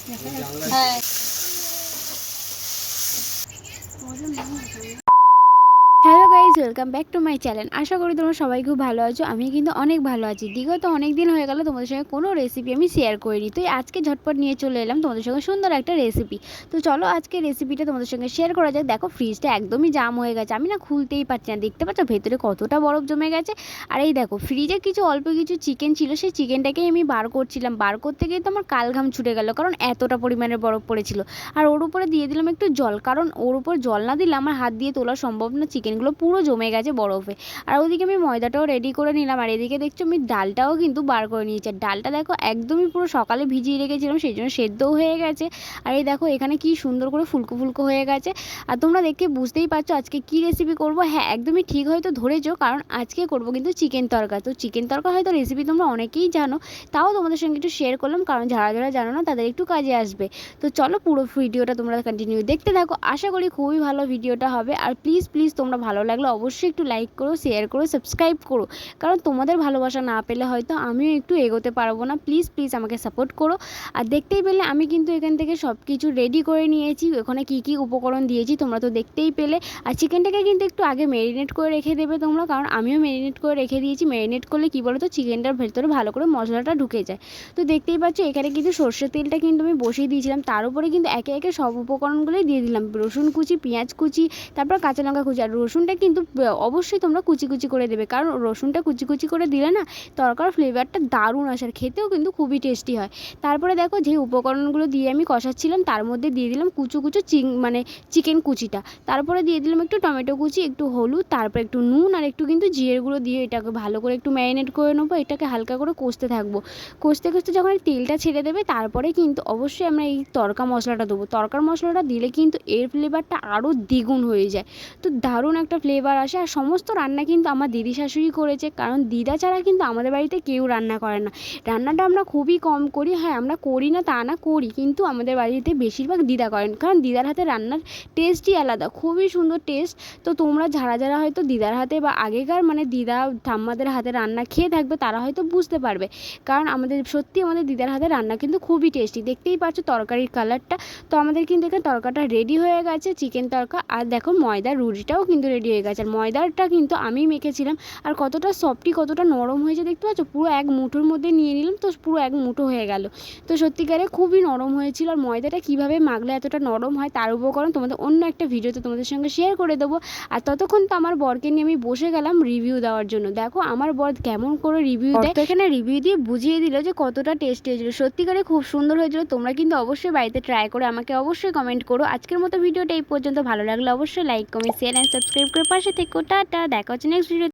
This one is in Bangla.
হ্যাঁ। Hello guys, welcome back to my channel. আশা করি তোমরা সবাই খুব ভালো আছো। আমি কিন্তু অনেক ভালো আছি। বিগত অনেক দিন হয়ে গেল তোমাদের সঙ্গে কোনো রেসিপি আমি শেয়ার করিনি, তো আজকে ঝটপট নিয়ে চলে এলাম তোমাদের সঙ্গে সুন্দর একটা রেসিপি। তো চলো আজকে রেসিপিটা তোমাদের সঙ্গে শেয়ার করা যাক। দেখো ফ্রিজটা একদমই জাম হয়ে গেছে, আমি না খুলতেই পারছি না। দেখতে পাচ্ছ ভেতরে কতটা বরফ জমে গেছে। আর এই দেখো ফ্রিজে কিছু অল্প কিছু চিকেন ছিল, সেই চিকেনটাকেই আমি বার করছিলাম। বার করতে গিয়ে তো আমার কালঘাম ছুটে গেল, কারণ এতটা পরিমাণের বরফ পড়েছিল। আর ওর উপরে দিয়ে দিলাম একটু জল, কারণ ওর উপর জল না দিলে আমার হাত দিয়ে তোলা সম্ভব না। চিকেনগুলো পুরো জমে গেছে বরফে। আর ওদিকে আমি ময়দাটাও রেডি করে নিলাম। আর এদিকে দেখছো আমি ডালটাও কিন্তু বার করে নিয়েছি। আর ডালটা দেখো একদমই পুরো সকালে ভিজিয়ে রেখেছিলাম, সেই জন্য সেদ্ধও হয়ে গেছে। আর এই দেখো এখানে কি সুন্দর করে ফুলকো ফুলকো হয়ে গেছে। আর তোমরা দেখে বুঝতেই পারছো আজকে কি রেসিপি করব। হ্যাঁ, একদমই ঠিক হয়তো ধরেছো, কারণ আজকে করব কিন্তু চিকেন তরকা। তো চিকেন তরকা হয়তো রেসিপি তোমরা অনেকেই জানো, তাও তোমাদের সঙ্গে একটু শেয়ার করলাম, কারণ যারা যারা জানো না তাদের একটু কাজে আসবে। তো চলো পুরো ভিডিওটা তোমরা কন্টিনিউ দেখতে থাকো। আশা করি খুবই ভালো ভিডিওটা হবে। আর প্লিজ প্লিজ তোমরা ভালো লাগলে অবশ্যই একটু লাইক করো, শেয়ার করো, সাবস্ক্রাইব করো, কারণ তোমাদের ভালোবাসা না পেলে হয়তো আমিও একটু এগোতে পারবো না। প্লিজ প্লিজ আমাকে সাপোর্ট করো। আর দেখতেই পেলে আমি কিন্তু এখান থেকে সব কিছু রেডি করে নিয়েছি। ওখানে কি কি উপকরণ দিয়েছি তোমরা তো দেখতেই পেলে। আর চিকেনটাকে কিন্তু একটু আগে ম্যারিনেট করে রেখে দেবে তোমরা, কারণ আমিও ম্যারিনেট করে রেখে দিয়েছি। ম্যারিনেট করলে কী বলো তো, চিকেনটার ভেতরে ভালো করে মশলাটা ঢুকে যায়। তো দেখতেই পাচ্ছ এখানে কিন্তু সর্ষের তেলটা কিন্তু আমি বসিয়ে দিয়েছিলাম। তার উপরে কিন্তু একে একে সব উপকরণগুলোই দিয়ে দিলাম। রসুন কুচি, পেঁয়াজ কুচি, তারপর কাঁচা লঙ্কা কুচি। আর রসুনটা কিন্তু অবশ্যই তোমরা কুচি কুচি করে দেবে, কারণ রসুনটা কুচি কুচি করে দিলে না তরকার ফ্লেভারটা দারুণ আসে, আর খেতেও কিন্তু খুবই টেস্টি হয়। তারপরে দেখো যে উপকরণগুলো দিয়ে আমি কষাচ্ছিলাম তার মধ্যে দিয়ে দিলাম কুচু কুচু চিকেন কুচিটা। তারপরে দিয়ে দিলাম একটু টমেটো কুচি, একটু হলুদ, তারপর একটু নুন আর একটু কিন্তু জিরের গুঁড়ো দিয়ে এটাকে ভালো করে একটু ম্যারিনেট করে নেবো। এটাকে হালকা করে কষতে থাকবো। কষতে কষতে যখন তেলটা ছেড়ে দেবে তারপরে কিন্তু অবশ্যই আমরা এই তড়কা মশলাটা দেবো। তড়কার মশলাটা দিলে কিন্তু এর ফ্লেভারটা আরও দ্বিগুণ হয়ে যায়। তো দারুণ একটা ফ্লেভার আসে। আর সমস্ত রান্না কিন্তু আমার দিদি শাশুড়ি করেছে, কারণ দিদা ছাড়া কিন্তু আমাদের বাড়িতে কেউ রান্না করে না। রান্নাটা আমরা খুবই কম করি। হ্যাঁ, আমরা করি না তা না, করি, কিন্তু আমাদের বাড়িতে বেশিরভাগ দিদা করেন, কারণ দিদার হাতে রান্নার টেস্টই আলাদা, খুবই সুন্দর টেস্ট। তো তোমরা যারা যারা হয়তো দিদার হাতে বা আগেকার মানে দিদা ঠাম্মাদের হাতে রান্না খেয়ে থাকবে তারা হয়তো বুঝতে পারবে, কারণ আমাদের দিদার হাতে রান্না কিন্তু খুবই টেস্টি। দেখতেই পাচ্ছ তরকারির কালারটা। তো আমাদের কিন্তু এখানে তরকাটা রেডি হয়ে গেছে, চিকেন তরকা। আর দেখো ময়দার রুটিটাও কিন্তু রেডি হয়ে গেছে। আর ময়দাটা কিন্তু আমি মেখেছিলাম। আর কতটা সফটি, কতটা নরম হয়েছে দেখতে পাচ্ছ। পুরো এক মুঠোর মধ্যে নিয়ে নিলাম, তো পুরো এক মুঠো হয়ে গেল। তো সত্যিকারে খুবই নরম হয়েছিল। আর ময়দাটা কীভাবে মাখলে এতটা নরম হয় তার উপকরণ তোমাদের অন্য একটা ভিডিওতে তোমাদের সঙ্গে শেয়ার করে দেবো। আর ততক্ষণ তো আমার বরকে নিয়ে আমি বসে গেলাম রিভিউ দেওয়ার জন্য। দেখো আমার বর কেমন করে রিভিউ দেয়। তো এখানে রিভিউ দিয়ে বুঝিয়ে দিল যে কতটা টেস্টি হয়েছিল। সত্যিকারে খুব সুন্দর হয়েছিল। তোমরা কিন্তু অবশ্যই বাড়িতে ট্রাই করে আমাকে অবশ্যই কমেন্ট করো। আজকের মতো ভিডিওটা এই পর্যন্ত। ভালো লাগলে অবশ্যই like, comment, share and subscribe করে পাশে থেকো। টাটা, দেখা হচ্ছে নেক্সট ভিডিও।